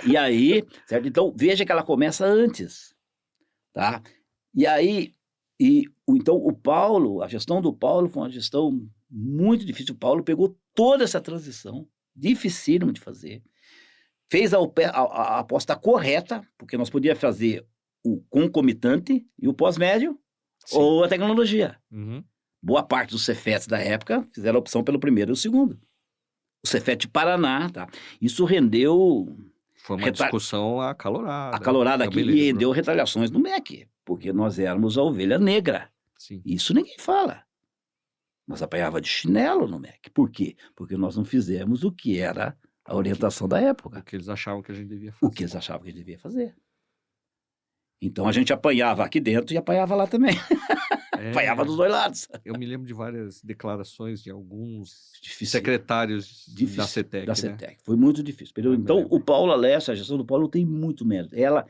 E aí, certo? Então, veja que ela começa antes, tá? E aí, então o Paulo, a gestão do Paulo foi uma gestão muito difícil. O Paulo pegou toda essa transição, dificílimo de fazer, fez a aposta correta, porque nós podíamos fazer o concomitante e o pós-médio, ou a tecnologia. Uhum. Boa parte dos Cefetes da época fizeram a opção pelo primeiro e o segundo. O Cefet Paraná, tá? Isso rendeu... Foi uma discussão acalorada. Acalorada aqui, e rendeu retaliações no MEC, porque nós éramos a ovelha negra. Sim. Isso ninguém fala. Nós apanhava de chinelo no MEC. Por quê? Porque nós não fizemos o que era a orientação da época. O que eles achavam que a gente devia fazer. O que eles achavam que a gente devia fazer. Então a gente apanhava aqui dentro e apanhava lá também. Apanhava dos dois lados. Eu me lembro de várias declarações de alguns secretários da CETEC. Da CETEC. Né? Foi muito difícil. Então, o Paulo Alessio, a gestão do Paulo tem muito mérito. Ela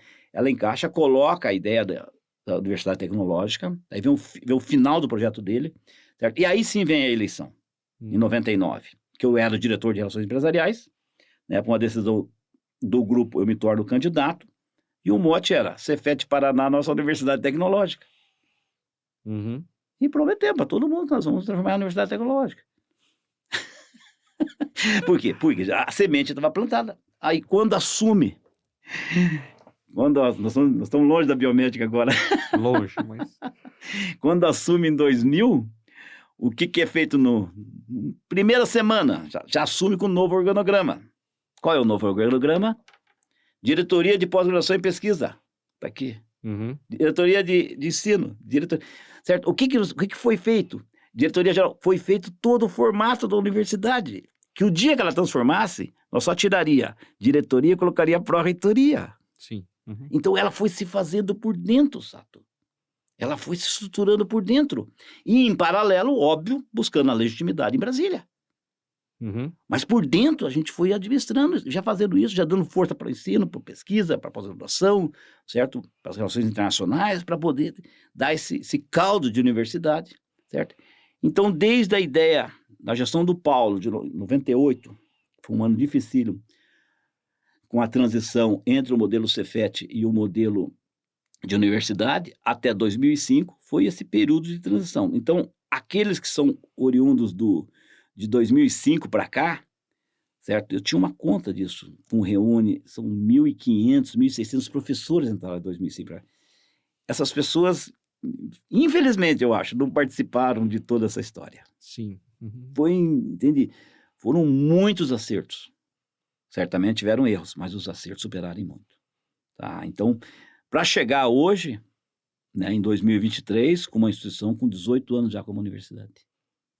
encaixa, coloca a ideia da Universidade Tecnológica, aí vem o final do projeto dele, certo? E aí sim vem a eleição, em 99, que eu era diretor de Relações Empresariais, né, por uma decisão do grupo, eu me torno candidato, e o mote era Cefet Paraná, nossa Universidade Tecnológica. Uhum. E prometemos para todo mundo que nós vamos transformar a Universidade Tecnológica. Por quê? Porque a semente estava plantada. Aí quando assume, nós estamos longe da biomédica agora. Longe, mas... Quando assume em 2000, o que é feito no primeira semana? Já assume com o novo organograma. Qual é o novo organograma? Diretoria de Pós-Graduação e Pesquisa. Está aqui. Uhum. Diretoria de ensino. Certo? O que foi feito? Diretoria geral. Foi feito todo o formato da universidade. Que o dia que ela transformasse, nós só tiraria diretoria e colocaria pró-reitoria. Sim. Uhum. Então ela foi se fazendo por dentro, Sato. Ela foi se estruturando por dentro. E, em paralelo, óbvio, buscando a legitimidade em Brasília. Uhum. Mas por dentro a gente foi administrando, já fazendo isso, já dando força para o ensino, para a pesquisa, para a pós-graduação, certo? Para as relações internacionais, para poder dar esse caldo de universidade, certo? Então, desde a ideia da gestão do Paulo, de 98, foi um ano dificílimo, com a transição entre o modelo Cefet e o modelo de universidade, até 2005, foi esse período de transição. Então, aqueles que são oriundos de 2005 para cá, certo? Eu tinha uma conta disso, reúne, são 1.500, 1.600 professores entraram em 2005 para cá. Essas pessoas, infelizmente, eu acho, não participaram de toda essa história. Sim. Uhum. Entende? Foram muitos acertos. Certamente tiveram erros, mas os acertos superaram muito. Tá? Então, para chegar hoje, né, em 2023, com uma instituição com 18 anos já como universidade.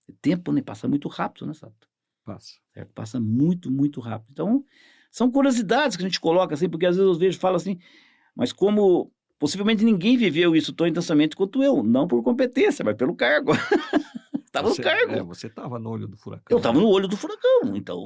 O tempo, né, passa muito rápido, né, Sato? Passa. Certo? Passa muito, muito rápido. Então, são curiosidades que a gente coloca assim, porque às vezes eu vejo e falo assim, mas como possivelmente ninguém viveu isso tão intensamente quanto eu, não por competência, mas pelo cargo. Estava no cargo. Você estava no olho do furacão. Eu estava né? no olho do furacão, então